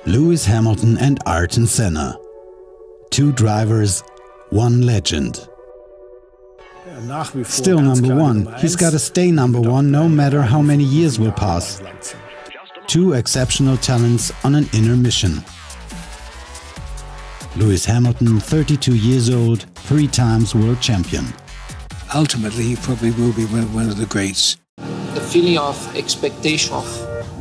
Lewis Hamilton and Ayrton Senna. Two drivers, one legend. Still number one, he's got to stay number one no matter how many years will pass. Two exceptional talents on an inner mission. Lewis Hamilton, 32 years old, 3 times world champion. Ultimately, he probably will be one of the greats. The feeling of expectation of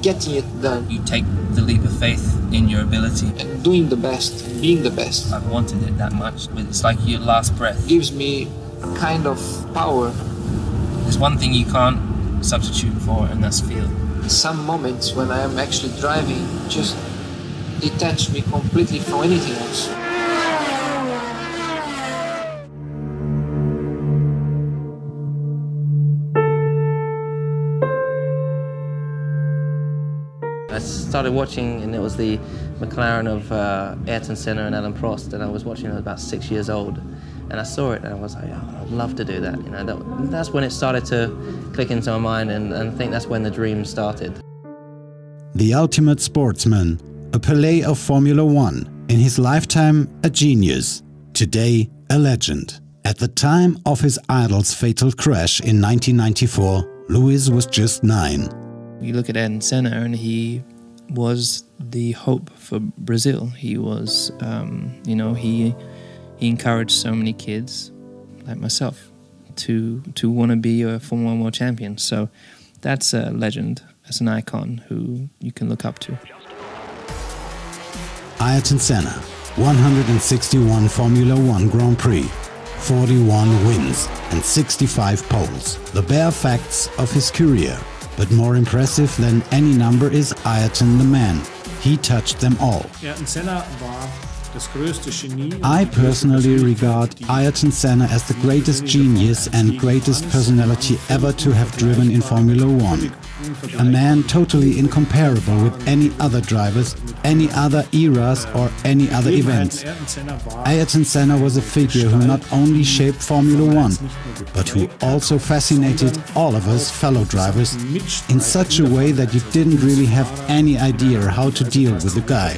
getting it done. You take the leap of faith in your ability. And doing the best, being the best. I've wanted it that much, but it's like your last breath. Gives me a kind of power. There's one thing you can't substitute for, and that's feel. Some moments when I am actually driving just detach me completely from anything else. I started watching, and it was the McLaren of Ayrton Senna and Alain Prost, and I was watching. I was about 6 years old, and I saw it, and I was like, oh, I'd love to do that. You know, that's when it started to click into my mind, and I think that's when the dream started. The ultimate sportsman, a Pelé of Formula One, in his lifetime a genius, today a legend. At the time of his idol's fatal crash in 1994, Lewis was just 9. You look at Ayrton Senna, and he was the hope for Brazil. He was, you know, he encouraged so many kids like myself to want to be a Formula 1 world champion. So that's a legend, that's an icon who you can look up to. Ayrton Senna, 161 Formula 1 Grand Prix, 41 wins and 65 poles. The bare facts of his career. But more impressive than any number is Ayrton the man. He touched them all. I personally regard Ayrton Senna as the greatest genius and greatest personality ever to have driven in Formula 1. A man totally incomparable with any other drivers, any other eras or any other events. Ayrton Senna was a figure who not only shaped Formula 1, but who also fascinated all of us fellow drivers in such a way that you didn't really have any idea how to deal with the guy.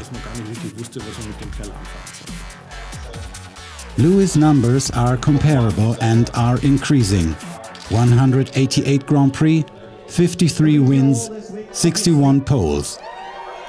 Lewis' numbers are comparable and are increasing. 188 Grand Prix, 53 wins, 61 poles.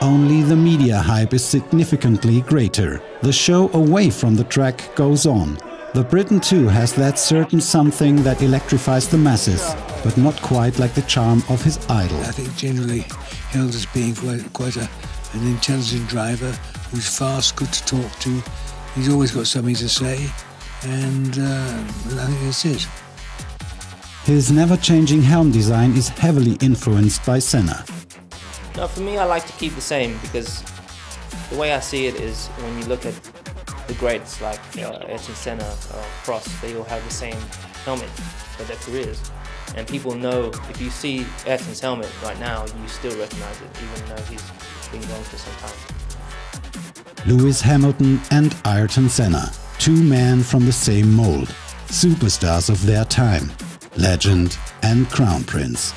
Only the media hype is significantly greater. The show away from the track goes on. The Briton too has that certain something that electrifies the masses, but not quite like the charm of his idol. I think generally held as being quite an intelligent driver who's fast, good to talk to. He's always got something to say, and I think that's it. His never-changing helm design is heavily influenced by Senna. No, for me, I like to keep the same, because the way I see it is when you look at the greats like Ayrton Senna or Prost, they all have the same helmet for their careers. And people know, if you see Ayrton's helmet right now, you still recognize it, even though he's been gone for some time. Lewis Hamilton and Ayrton Senna, two men from the same mold, superstars of their time, legend and crown prince.